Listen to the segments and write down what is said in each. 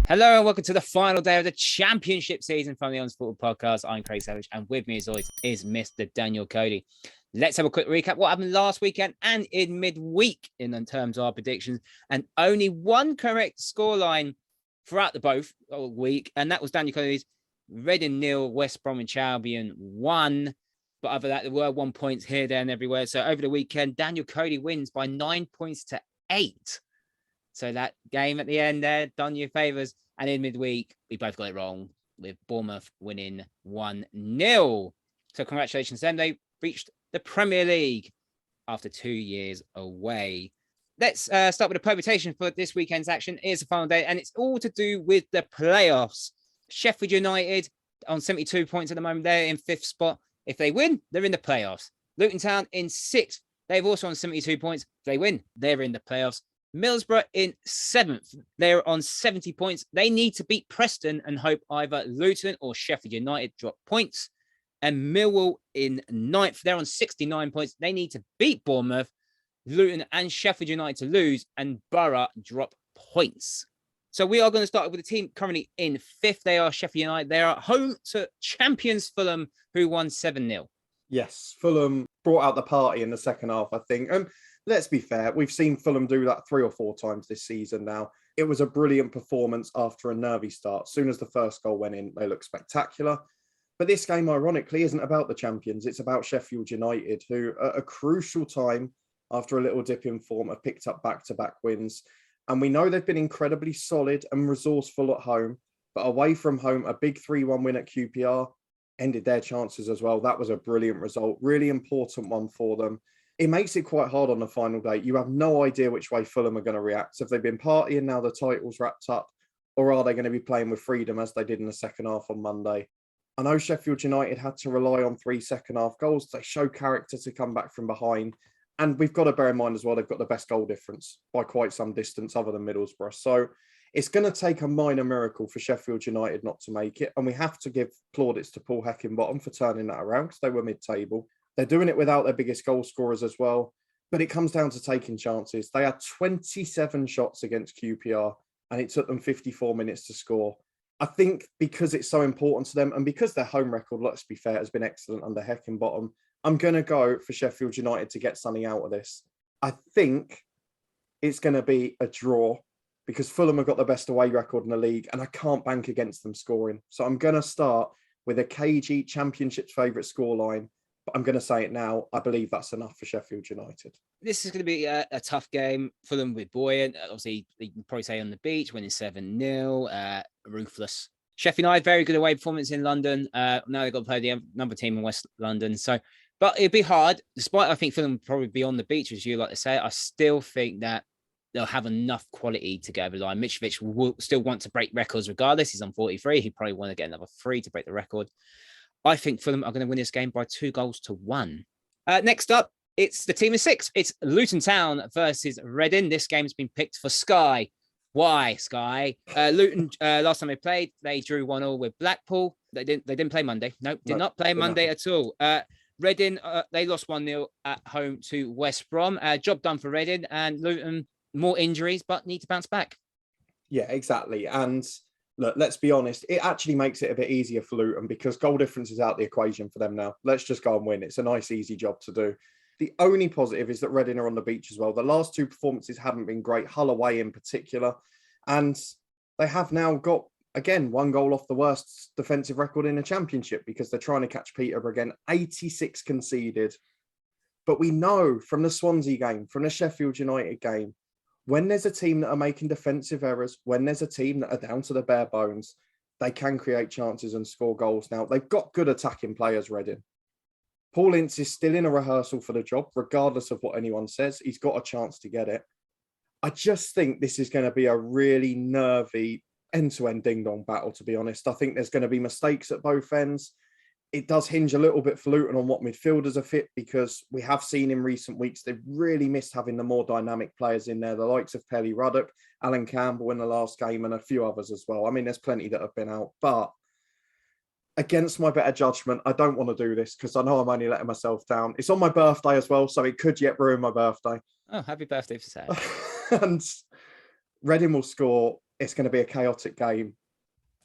Hello and welcome to the final day of the championship season from the Honest Football Podcast. I'm Craig Savage and with me as always is Mr. Daniel Cody. Let's have a quick recap what happened last weekend and in midweek in terms of our predictions. And only one correct scoreline throughout the both week, and that was Daniel Cody's Reading 0, West Bromwich Albion 1. But other than that, there were 1 point here, there and everywhere. So over the weekend, Daniel Cody wins by 9 points to 8. So that game at the end there done you favours. And in midweek, we both got it wrong with Bournemouth winning 1-0. So congratulations to them. They reached the Premier League after 2 years away. Let's start with the permutation for this weekend's action. Here's the final day, and it's all to do with the playoffs. Sheffield United on 72 points at the moment. They're in 5th spot. If they win, they're in the playoffs. Luton Town in 6th. They've also on 72 points. If they win, they're in the playoffs. Middlesbrough in 7th. They're on 70 points. They need to beat Preston and hope either Luton or Sheffield United drop points. And Millwall in 9th. They're on 69 points. They need to beat Bournemouth, Luton and Sheffield United to lose and Borough drop points. So we are going to start with the team currently in 5th. They are Sheffield United. They are home to champions Fulham, who won 7-0. Yes, Fulham brought out the party in the second half, I think. And let's be fair, we've seen Fulham do that 3 or 4 times this season now. It was a brilliant performance after a nervy start. As soon as the first goal went in, they looked spectacular. But this game, ironically, isn't about the champions. It's about Sheffield United, who at a crucial time, after a little dip in form, have picked up back-to-back wins. And we know they've been incredibly solid and resourceful at home. But away from home, a big 3-1 win at QPR ended their chances as well. That was a brilliant result. Really important one for them. It makes it quite hard on the final day. You have no idea which way Fulham are going to react. Have they been partying now the title's wrapped up? Or are they going to be playing with freedom as they did in the second half on Monday? I know Sheffield United had to rely on 3 second-half goals. They show character to come back from behind. And we've got to bear in mind as well, they've got the best goal difference by quite some distance other than Middlesbrough. So it's going to take a minor miracle for Sheffield United not to make it. And we have to give plaudits to Paul Heckingbottom for turning that around because they were mid-table. They're doing it without their biggest goal scorers as well. But it comes down to taking chances. They had 27 shots against QPR and it took them 54 minutes to score. I think because it's so important to them and because their home record, let's be fair, has been excellent under Heckingbottom, I'm going to go for Sheffield United to get something out of this. I think it's going to be a draw because Fulham have got the best away record in the league and I can't bank against them scoring. So I'm going to start with a cagey Championship favourite scoreline. But I'm going to say it now. I believe that's enough for Sheffield United. This is going to be a tough game. Fulham with buoyant. Obviously, you can probably say on the beach, winning 7-0. Ruthless. Sheffield United, very good away performance in London. Now they've got to play the number team in West London. But it'd be hard. Despite I think Fulham will probably be on the beach, as you like to say, I still think that they'll have enough quality to get over the line. Mitrovic will still want to break records regardless. He's on 43. He'd probably want to get another 3 to break the record. I think Fulham are going to win this game by 2-1. Next up, it's the team of 6. It's Luton Town versus Reading. This game's been picked for Sky. Why Sky? Luton, last time they played, they drew 1-1 with Blackpool. They didn't play Monday. Nope, did not play Monday at all. Reading, they lost 1-0 at home to West Brom. Job done for Reading, and Luton, more injuries, but need to bounce back. Yeah, exactly. And look, let's be honest, it actually makes it a bit easier for Luton because goal difference is out the equation for them now. Let's just go and win. It's a nice, easy job to do. The only positive is that Reading are on the beach as well. The last 2 performances haven't been great, Hull away in particular. And they have now got, again, 1 goal off the worst defensive record in the Championship because they're trying to catch Peterborough again. 86 conceded. But we know from the Swansea game, from the Sheffield United game, when there's a team that are making defensive errors, when there's a team that are down to the bare bones, they can create chances and score goals. Now, they've got good attacking players, Reading. Paul Ince is still in a rehearsal for the job, regardless of what anyone says. He's got a chance to get it. I just think this is going to be a really nervy end-to-end ding-dong battle, to be honest. I think there's going to be mistakes at both ends. It does hinge a little bit for Luton on what midfielders are fit because we have seen in recent weeks they've really missed having the more dynamic players in there, the likes of Pelly Ruddock, Alan Campbell in the last game and a few others as well. I mean, there's plenty that have been out, but against my better judgment, I don't want to do this because I know I'm only letting myself down. It's on my birthday as well, so it could yet ruin my birthday. Oh, happy birthday for Saturday. And Reading will score it's going to be a chaotic game,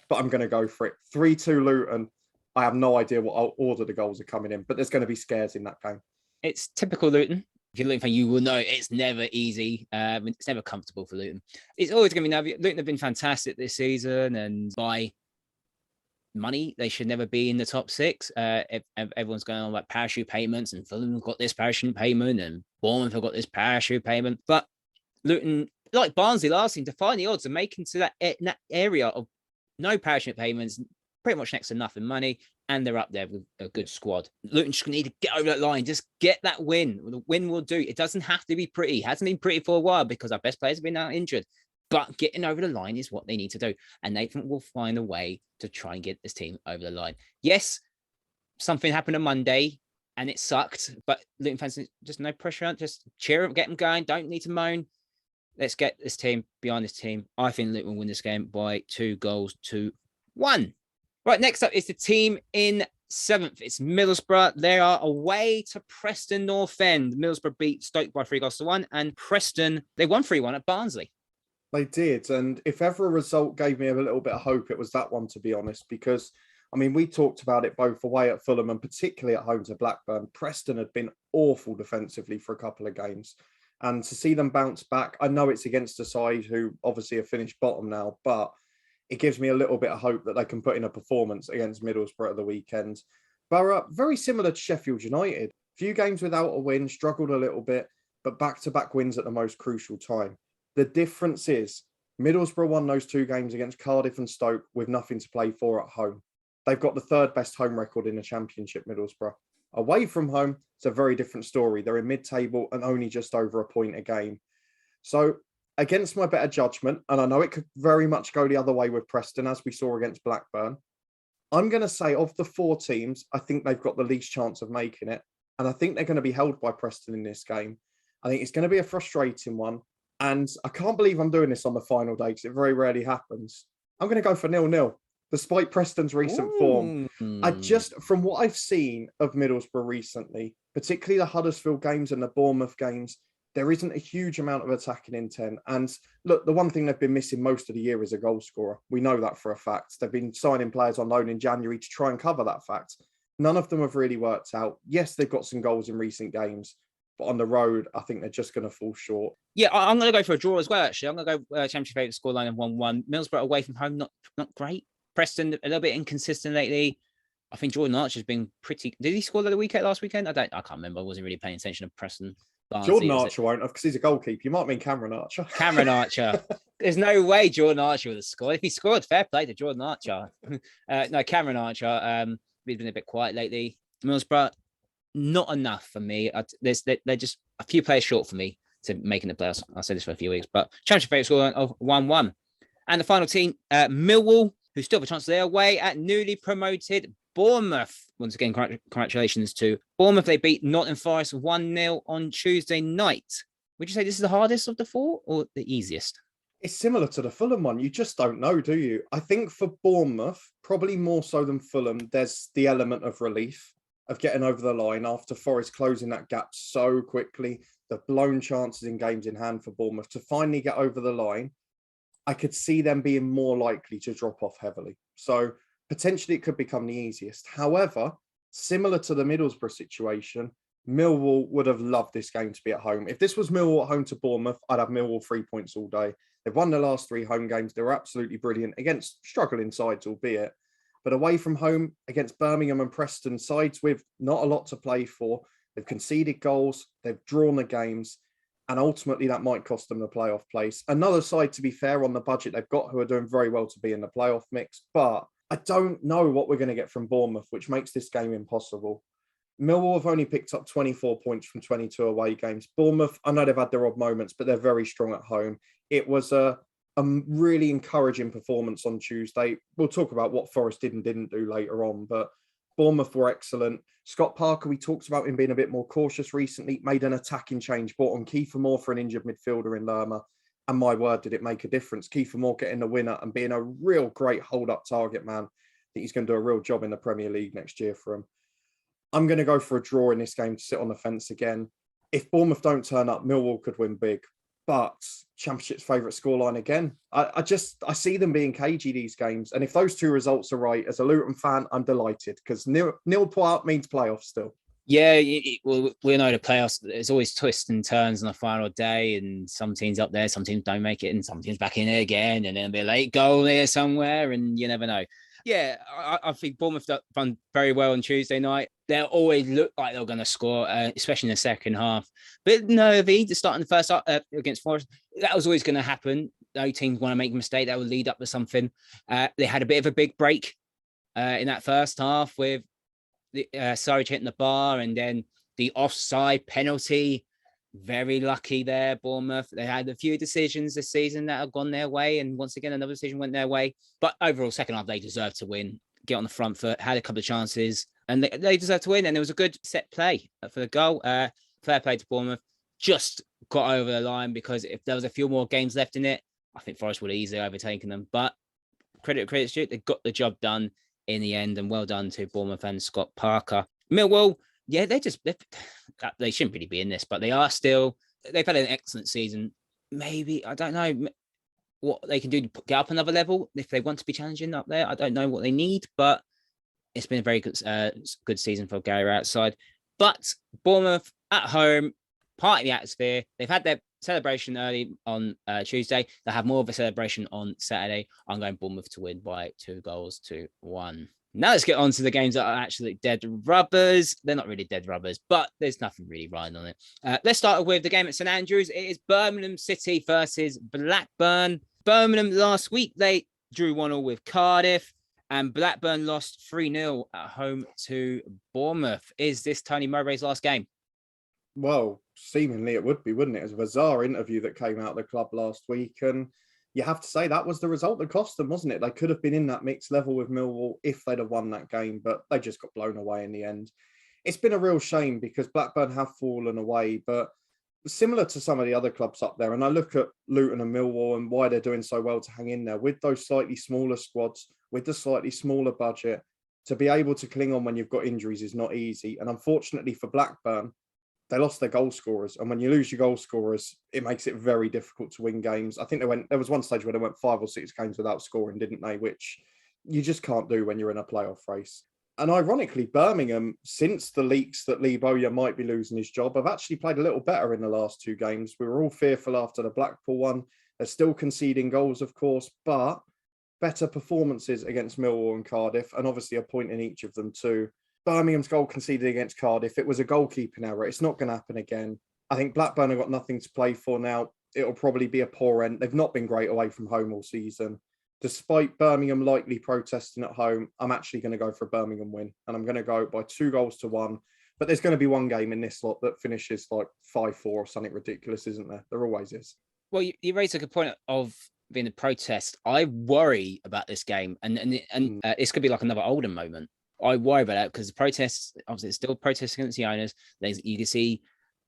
but I'm going to go for it. 3-2 Luton. I have no idea what order the goals are coming in, but there's going to be scares in that game. It's typical Luton. If you're Luton fan, you will know it's never easy. It's never comfortable for Luton. It's always going to be nervy. Luton have been fantastic this season, and by money, they should never be in the top 6. If everyone's going on about parachute payments, and Fulham have got this parachute payment, and Bournemouth have got this parachute payment. But Luton, like Barnsley last season, define the odds of making to that area of no parachute payments, pretty much next to nothing money, and they're up there with a good squad. Luton just need to get over that line, just get that win. The win will do. It doesn't have to be pretty. It hasn't been pretty for a while because our best players have been out injured. But getting over the line is what they need to do. And Nathan will find a way to try and get this team over the line. Yes, something happened on Monday and it sucked, but Luton fans, just no pressure on, just cheer up, get them going. Don't need to moan. Let's get this team behind this team. I think Luton will win this game by 2-1. Right, next up is the team in 7th. It's Middlesbrough. They are away to Preston North End. Middlesbrough beat Stoke by 3-1, and Preston, they won 3-1 at Barnsley. They did, and if ever a result gave me a little bit of hope, it was that one, to be honest, because, I mean, we talked about it both away at Fulham and particularly at home to Blackburn. Preston had been awful defensively for a couple of games, and to see them bounce back, I know it's against a side who obviously have finished bottom now, but it gives me a little bit of hope that they can put in a performance against Middlesbrough at the weekend. Borough, very similar to Sheffield United. Few games without a win, struggled a little bit, but back-to-back wins at the most crucial time. The difference is Middlesbrough won those 2 games against Cardiff and Stoke with nothing to play for at home. They've got the 3rd best home record in the Championship, Middlesbrough. Away from home, it's a very different story. They're in mid-table and only just over a point a game. So, against my better judgment, and I know it could very much go the other way with Preston, as we saw against Blackburn, I'm going to say of the 4 teams, I think they've got the least chance of making it. And I think they're going to be held by Preston in this game. I think it's going to be a frustrating one. And I can't believe I'm doing this on the final day because it very rarely happens. I'm going to go for 0-0, despite Preston's recent form. From what I've seen of Middlesbrough recently, particularly the Huddersfield games and the Bournemouth games, there isn't a huge amount of attacking intent. And look, the one thing they've been missing most of the year is a goal scorer. We know that for a fact. They've been signing players on loan in January to try and cover that fact. None of them have really worked out. Yes, they've got some goals in recent games, but on the road, I think they're just going to fall short. Yeah, I'm going to go for a draw as well, actually. I'm going to go Championship favourite scoreline of 1-1. Middlesbrough away from home, not great. Preston, a little bit inconsistent lately. I think Jordan Archer's been pretty... Did he score the weekend last weekend? I can't remember. I wasn't really paying attention to Preston. Barnsley, Jordan Archer won't have, because he's a goalkeeper. You might mean Cameron Archer. Cameron Archer. There's no way Jordan Archer would have scored. If he scored, fair play to Jordan Archer. No, Cameron Archer. He's been a bit quiet lately. Middlesbrough, not enough for me. They're just a few players short for me to making the playoffs. I'll say this for a few weeks, but Championship favourite scoreline of 1-1. And the final team, Millwall, who still have a chance to their away at newly promoted Bournemouth. Once again, congratulations to Bournemouth. They beat Nottingham Forest 1-0 on Tuesday night. Would you say this is the hardest of the 4 or the easiest? It's similar to the Fulham one. You just don't know, do you? I think for Bournemouth, probably more so than Fulham, there's the element of relief of getting over the line after Forest closing that gap so quickly. The blown chances in games in hand for Bournemouth to finally get over the line. I could see them being more likely to drop off heavily. So potentially it could become the easiest. However, similar to the Middlesbrough situation, Millwall would have loved this game to be at home. If this was Millwall at home to Bournemouth, I'd have Millwall 3 points all day. They've won the last 3 home games. They were absolutely brilliant against struggling sides, albeit. But away from home against Birmingham and Preston, sides with not a lot to play for. They've conceded goals. They've drawn the games. And ultimately, that might cost them the playoff place. Another side, to be fair, on the budget they've got, who are doing very well to be in the playoff mix. But I don't know what we're going to get from Bournemouth, which makes this game impossible. Millwall have only picked up 24 points from 22 away games. Bournemouth, I know they've had their odd moments, but they're very strong at home. It was a really encouraging performance on Tuesday. We'll talk about what Forest did and didn't do later on, but Bournemouth were excellent. Scott Parker, we talked about him being a bit more cautious recently, made an attacking change, brought on Kiefer Moore for an injured midfielder in Lerma. And my word, did it make a difference. Kiefer Moore getting the winner and being a real great hold-up target man. I think he's going to do a real job in the Premier League next year for him. I'm going to go for a draw in this game to sit on the fence again. If Bournemouth don't turn up, Millwall could win big. but Championship's favourite scoreline again. I see them being cagey these games. And if those two results are right, as a Luton fan, I'm delighted because nil point means playoffs still. Yeah, well, we know the playoffs. There's always twists and turns on the final day, and some teams up there, some teams don't make it, and some teams back in there again, and then there'll be a late goal there somewhere, and you never know. Yeah, I think Bournemouth done very well on Tuesday night. They'll always look like they're going to score, especially in the second half. But nervy to start in the first half against Forest, that was always going to happen. No teams want to make a mistake that will lead up to something. They had a bit of a big break in that first half with Surridge hitting the bar and then the offside penalty. Very lucky there, Bournemouth. They had a few decisions this season that have gone their way, and once again, another decision went their way. But overall, second half, they deserved to win, get on the front foot, had a couple of chances, and they deserved to win. And it was a good set play for the goal. Fair play to Bournemouth. Just got over the line because if there was a few more games left in it, I think Forest would have easily overtaken them. But credit's due, they got the job done in the end, and well done to Bournemouth and Scott Parker. Millwall, yeah, they shouldn't really be in this, but they are still. They've had an excellent season. Maybe, I don't know what they can do to get up another level if they want to be challenging up there. I don't know what they need, but it's been a very good season for Gary outside. But Bournemouth at home, part of the atmosphere. They've had their celebration early on Tuesday. They'll have more of a celebration on Saturday. I'm going Bournemouth to win by 2-1. Now let's get on to the games that are actually dead rubbers. They're not really dead rubbers, but there's nothing really riding on it. Let's start with the game at St Andrews. It is Birmingham City versus Blackburn. Birmingham last week, they drew 1-1 with Cardiff, and Blackburn lost 3-0 at home to Bournemouth. Is this Tony Mowbray's last game? Well, seemingly it would be, wouldn't it? It was a bizarre interview that came out of the club last week, and you have to say that was the result that cost them, wasn't it? They could have been in that mixed level with Millwall if they'd have won that game, but they just got blown away in the end. It's been a real shame because Blackburn have fallen away, but similar to some of the other clubs up there, and I look at Luton and Millwall and why they're doing so well to hang in there with those slightly smaller squads, with the slightly smaller budget, to be able to cling on when you've got injuries is not easy. And unfortunately for Blackburn, they lost their goal scorers. And when you lose your goal scorers, it makes it very difficult to win games. I think there was one stage where they went 5 or 6 games without scoring, didn't they? Which you just can't do when you're in a playoff race. And ironically, Birmingham, since the leaks that Lee Bowyer might be losing his job, have actually played a little better in the last 2 games. We were all fearful after the Blackpool one. They're still conceding goals, of course, but better performances against Millwall and Cardiff, and obviously a point in each of them too. Birmingham's goal conceded against Cardiff, it was a goalkeeping error. It's not going to happen again. I think Blackburn have got nothing to play for now. It'll probably be a poor end. They've not been great away from home all season. Despite Birmingham likely protesting at home, I'm actually going to go for a Birmingham win. And I'm going to go by 2-1. But there's going to be one game in this lot that finishes like 5-4 or something ridiculous, isn't there? There always is. Well, you raised a good point of being a protest. I worry about this game, and this could be like another Oldham moment. I worry about that because the protests, obviously, it's still protests against the owners. You can see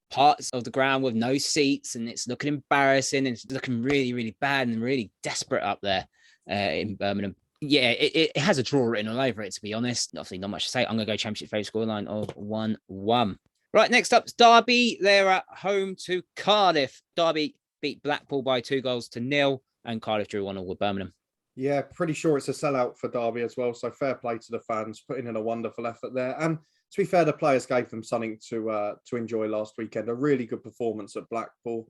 parts of the ground with no seats, and it's looking embarrassing, and it's looking really, really bad and really desperate up there in Birmingham. Yeah, it has a draw written all over it, to be honest. Obviously, not much to say. I'm going to go Championship favourite scoreline of 1-1. Right, next up, Derby. They're at home to Cardiff. Derby beat Blackpool by 2-0, and Cardiff drew 1-1 with Birmingham. Yeah, pretty sure it's a sellout for Derby as well. So fair play to the fans, putting in a wonderful effort there. And to be fair, the players gave them something to enjoy last weekend. A really good performance at Blackpool.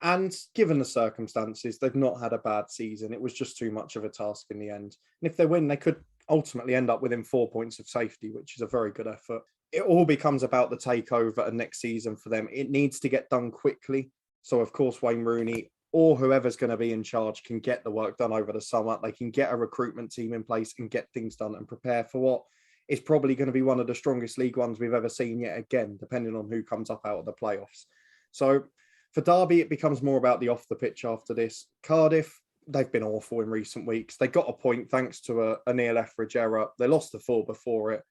And given the circumstances, they've not had a bad season. It was just too much of a task in the end. And if they win, they could ultimately end up within 4 points of safety, which is a very good effort. It all becomes about the takeover and next season for them. It needs to get done quickly. So, of course, Wayne Rooney or whoever's going to be in charge can get the work done over the summer. They can get a recruitment team in place and get things done and prepare for what is probably going to be one of the strongest League Ones we've ever seen yet again, depending on who comes up out of the playoffs. So for Derby, it becomes more about the off the pitch after this. Cardiff, they've been awful in recent weeks. They got a point thanks to a Neil Etheridge error. They lost the 4 before it.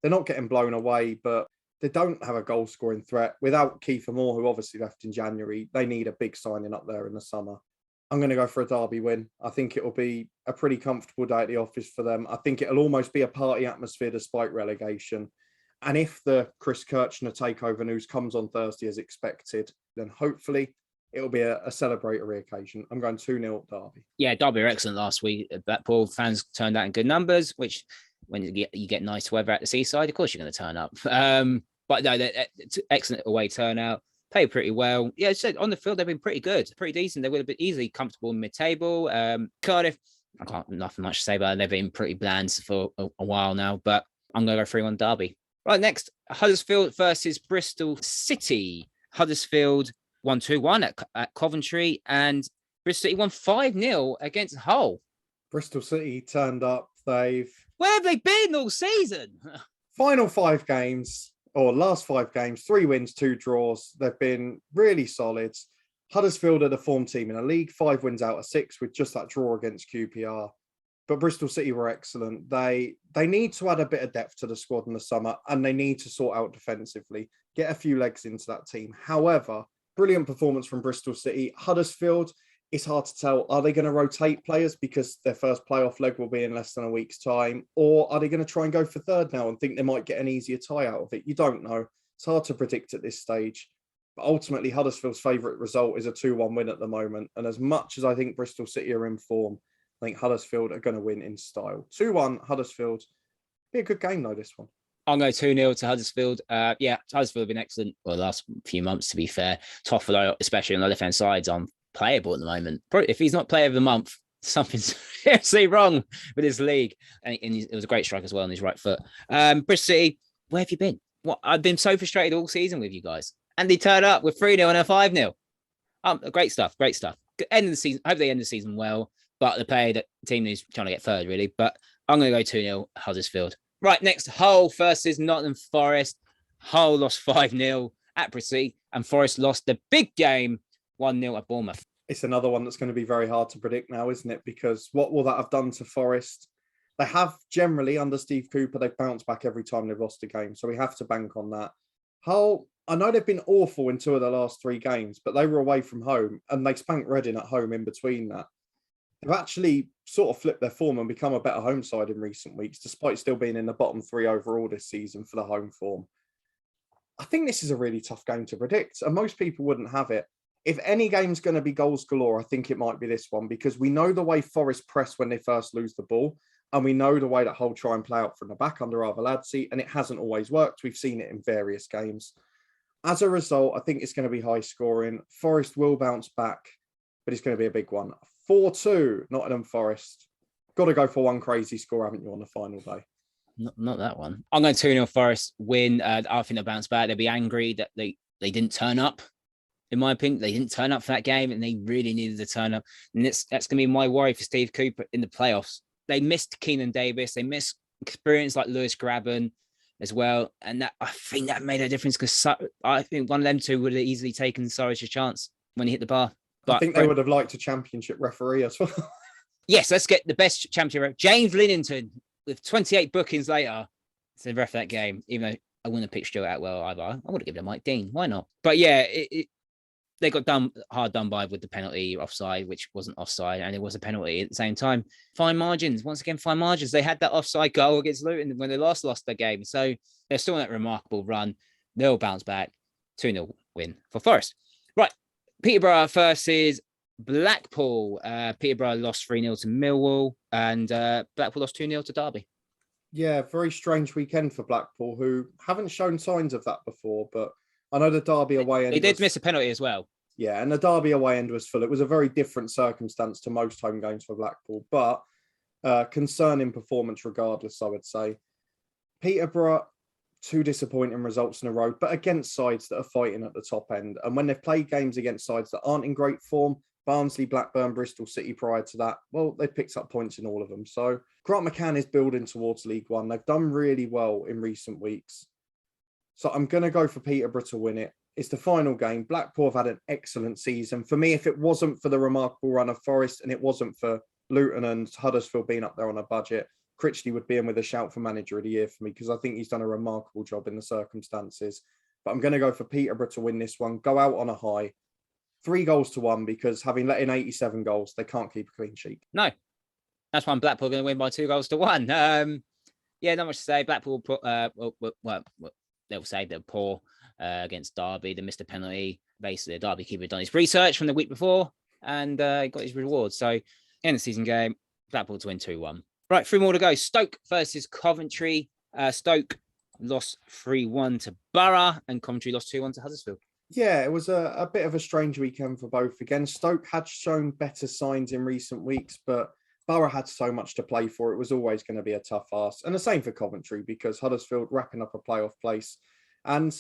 They're not getting blown away, but they don't have a goal-scoring threat. Without Kiefer Moore, who obviously left in January, they need a big signing up there in the summer. I'm going to go for a Derby win. I think it will be a pretty comfortable day at the office for them. I think it'll almost be a party atmosphere despite relegation. And if the Chris Kirchner takeover news comes on Thursday as expected, then hopefully it'll be a celebratory occasion. I'm going 2-0 Derby. Yeah, Derby were excellent last week. Blackpool fans turned out in good numbers, which when you get nice weather at the seaside, of course you're going to turn up. But no, it's excellent away turnout. Played pretty well. Yeah, so on the field they've been pretty good, pretty decent. They would have been easily comfortable in mid-table. Cardiff, I can't nothing much to say about it. They've been pretty bland for a while now, but I'm going to go 3-1 Derby. Right, next, Huddersfield versus Bristol City. Huddersfield won 2-1 at Coventry, and Bristol City won 5-0 against Hull. Bristol City turned up. Where have they been all season? Final 5 games, or last 5 games, 3 wins, 2 draws. They've been really solid. Huddersfield are the form team in the league, 5 wins out of 6 with just that draw against QPR. But Bristol City were excellent. They need to add a bit of depth to the squad in the summer, and they need to sort out defensively, get a few legs into that team. However, brilliant performance from Bristol City. Huddersfield, it's hard to tell. Are they going to rotate players because their first playoff leg will be in less than a week's time? Or are they going to try and go for third now and think they might get an easier tie out of it? You don't know. It's hard to predict at this stage. But ultimately, Huddersfield's favourite result is a 2-1 win at the moment. And as much as I think Bristol City are in form, I think Huddersfield are going to win in style. 2-1 Huddersfield. Be a good game though, this one. I'll go 2-0 to Huddersfield. Huddersfield have been excellent for the last few months, to be fair. Toffolo, especially on the left-hand side, is unplayable at the moment. If he's not player of the month, something's seriously wrong with his league. And it was a great strike as well on his right foot. Bristol City, where have you been? I've been so frustrated all season with you guys. And they turn up with 3-0 and a 5-0. Great stuff. End of the season. I hope they end the season well. But they play the team who's trying to get third, really. But I'm going to go 2-0 Huddersfield. Right, next, Hull versus Nottingham Forest. Hull lost 5-0 at Bristol City, and Forest lost the big game 1-0 at Bournemouth. It's another one that's going to be very hard to predict now, isn't it? Because what will that have done to Forest? They have generally, under Steve Cooper, they've bounced back every time they've lost a game. So we have to bank on that. Hull, I know they've been awful in 2 of the last 3 games, but they were away from home, and they spanked Reading at home in between that. They've actually sort of flipped their form and become a better home side in recent weeks, despite still being in the bottom 3 overall this season for the home form. I think this is a really tough game to predict, and most people wouldn't have it. If any game's going to be goals galore, I think it might be this one, because we know the way Forest press when they first lose the ball, and we know the way that Hull try and play out from the back under Arveladze, and it hasn't always worked. We've seen it in various games. As a result, I think it's going to be high scoring. Forest will bounce back, but it's going to be a big one. 4-2, Nottingham Forest. Got to go for one crazy score, haven't you, on the final day? Not that one. I'm going 2-0 Forest win. I think they'll bounce back. They'll be angry that they didn't turn up. In my opinion, they didn't turn up for that game, and they really needed to turn up. And that's going to be my worry for Steve Cooper in the playoffs. They missed Keenan Davis. They missed experience like Lewis Graben as well. And that, I think that made a difference, because I think one of them two would have easily taken Surridge's chance when he hit the bar. But I think they would have liked a championship referee as well. Yes, let's get the best championship. James Linnington, with 28 bookings later, to the ref that game, even though I wouldn't have picked Stuart Atwell either. I would have given it Mike Dean. Why not? But yeah, they got hard done by with the penalty offside, which wasn't offside, and it was a penalty at the same time. Fine margins. Once again, fine margins. They had that offside goal against Luton when they lost their game. So they're still on that remarkable run. They'll bounce back. 2-0 win for Forest. Right. Peterborough versus Blackpool. Peterborough lost 3-0 to Millwall, and Blackpool lost 2-0 to Derby. Yeah, very strange weekend for Blackpool, who haven't shown signs of that before, but I know the Derby away end. They did miss a penalty as well. Yeah, and the Derby away end was full. It was a very different circumstance to most home games for Blackpool, but concerning performance regardless, I would say. Peterborough, 2 disappointing results in a row, but against sides that are fighting at the top end. And when they've played games against sides that aren't in great form, Barnsley, Blackburn, Bristol City prior to that, well, they've picked up points in all of them. So Grant McCann is building towards League One. They've done really well in recent weeks. So I'm going to go for Peterborough to win it. It's the final game. Blackpool have had an excellent season. For me, if it wasn't for the remarkable run of Forest and it wasn't for Luton and Huddersfield being up there on a budget, Critchley would be in with a shout for manager of the year for me, because I think he's done a remarkable job in the circumstances. But I'm going to go for Peterborough to win this one, go out on a high, 3-1, because having let in 87 goals, they can't keep a clean sheet. No, that's why Blackpool are going to win by 2-1. Yeah, not much to say. Blackpool, they'll say they're poor against Derby. They missed a penalty. basically a derby keeper done his research from the week before and got his reward. So in the season game, Blackpool to win 2-1. Right, 3 more to go. Stoke versus Coventry. Stoke lost 3-1 to Borough and Coventry lost 2-1 to Huddersfield. Yeah, it was a bit of a strange weekend for both. Again, Stoke had shown better signs in recent weeks, but Borough had so much to play for. It was always going to be a tough ask. And the same for Coventry, because Huddersfield wrapping up a playoff place. And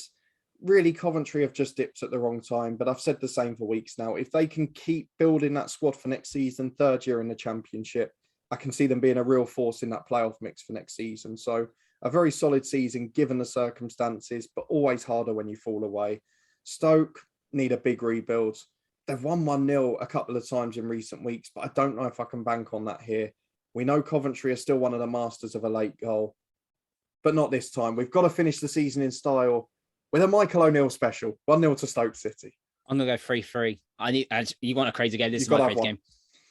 really, Coventry have just dipped at the wrong time. But I've said the same for weeks now. If they can keep building that squad for next season, third year in the Championship, I can see them being a real force in that playoff mix for next season. So a very solid season, given the circumstances, but always harder when you fall away. Stoke need a big rebuild. They've won 1-0 a couple of times in recent weeks, but I don't know if I can bank on that here. We know Coventry are still one of the masters of a late goal, but not this time. We've got to finish the season in style with a Michael O'Neill special, 1-0 to Stoke City. I'm going to go 3-3. You want a crazy game. This is my crazy game.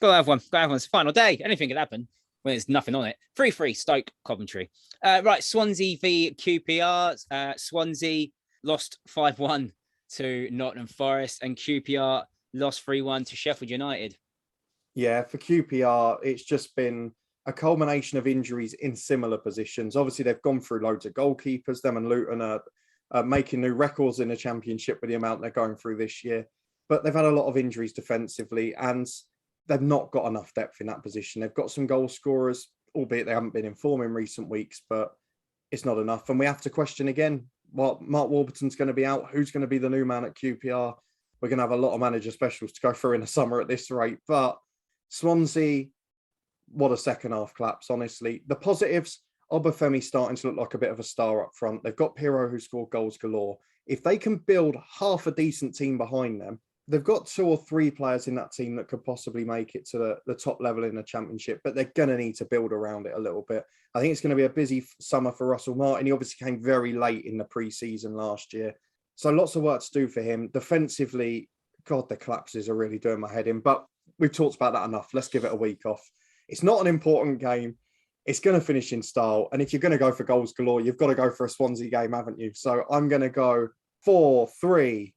Got to have one. It's the final day. Anything could happen when there's nothing on it. 3-3, Stoke, Coventry. Right, Swansea V Qpr. Swansea lost 5-1 to Nottingham Forest and QPR lost 3-1 to Sheffield United. Yeah, for QPR, it's just been a culmination of injuries in similar positions. Obviously, they've gone through loads of goalkeepers. Them and Luton are making new records in the Championship with the amount they're going through this year. But they've had a lot of injuries defensively and they've not got enough depth in that position. They've got some goal scorers, albeit they haven't been in form in recent weeks, but it's not enough. And we have to question again, what Mark Warburton's going to be out, who's going to be the new man at QPR. We're going to have a lot of manager specials to go through in the summer at this rate. But Swansea, what a second half collapse, honestly. The positives, Obafemi starting to look like a bit of a star up front. They've got Pirro who scored goals galore. If they can build half a decent team behind them, they've got 2 or 3 players in that team that could possibly make it to the top level in the Championship, but they're going to need to build around it a little bit. I think it's going to be a busy summer for Russell Martin. He obviously came very late in the pre-season last year. So lots of work to do for him. Defensively, God, the collapses are really doing my head in. But we've talked about that enough. Let's give it a week off. It's not an important game. It's going to finish in style. And if you're going to go for goals galore, you've got to go for a Swansea game, haven't you? So I'm going to go 4-3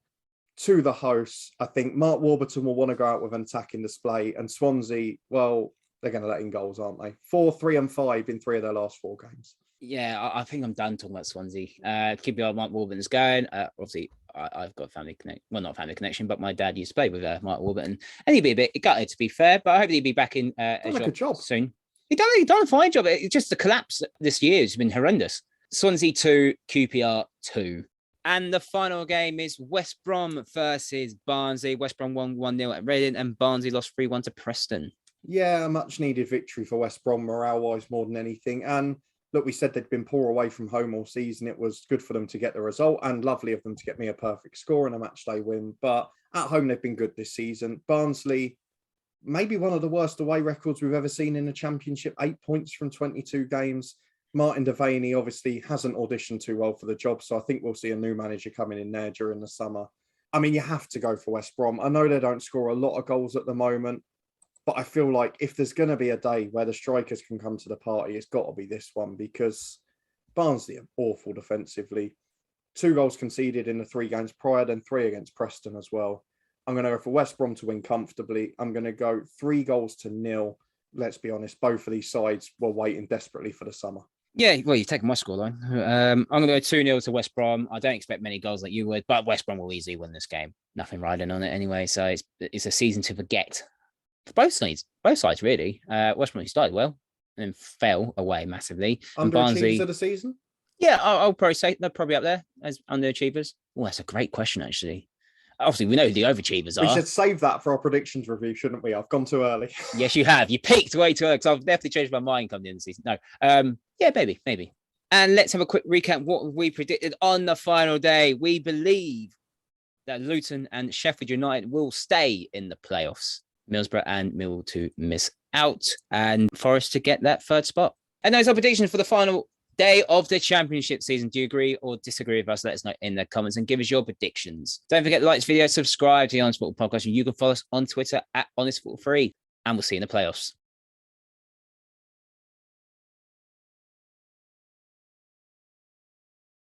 to the hosts. I think Mark Warburton will want to go out with an attacking display. And Swansea, well, they're going to let in goals, aren't they? 4-3 and 5 in 3 of their last 4 games. Yeah, I think I'm done talking about Swansea. QPR, Mark Warburton's going. Obviously, I've got family connection. Well, not family connection, but my dad used to play with Mark Warburton. And he'd be a bit gutted, to be fair, but I hope he'd be back in a job soon. He done a fine job. It's just the collapse this year has been horrendous. Swansea 2, QPR 2. And the final game is West Brom versus Barnsley. West Brom won 1-0 at Reading and Barnsley lost 3-1 to Preston. Yeah, a much needed victory for West Brom morale-wise more than anything. And look, we said they'd been poor away from home all season. It was good for them to get the result and lovely of them to get me a perfect score and a matchday win. But at home, they've been good this season. Barnsley, maybe one of the worst away records we've ever seen in the Championship. 8 points from 22 games. Martin Devaney obviously hasn't auditioned too well for the job. So I think we'll see a new manager coming in there during the summer. I mean, you have to go for West Brom. I know they don't score a lot of goals at the moment, but I feel like if there's going to be a day where the strikers can come to the party, it's got to be this one because Barnsley are awful defensively. 2 goals conceded in the 3 games prior, then 3 against Preston as well. I'm going to go for West Brom to win comfortably. I'm going to go 3-0. Let's be honest, both of these sides were waiting desperately for the summer. Yeah, well, you've taken my scoreline. I'm going to go 2-0 to West Brom. I don't expect many goals like you would, but West Brom will easily win this game. Nothing riding on it anyway, so it's a season to forget. For both sides really. West Brom started well and fell away massively. And Barnsley of the season? Yeah, I'll probably say they're probably up there as underachievers. Oh, that's a great question, actually. Obviously, we know who the overachievers are. We should save that for our predictions review, shouldn't we? I've gone too early. Yes, you have. You peaked way too early because I've definitely changed my mind coming in the season. No, yeah, maybe. And let's have a quick recap. What we predicted on the final day. We believe that Luton and Sheffield United will stay in the playoffs. Middlesbrough and Mill to miss out, and Forest to get that 3rd spot. And those are predictions for the final day of the Championship season. Do you agree or disagree with us? Let us know in the comments and give us your predictions. Don't forget to like this video, subscribe to the Honest Football Podcast, and you can follow us on Twitter at Honest Football 3, and we'll see you in the playoffs.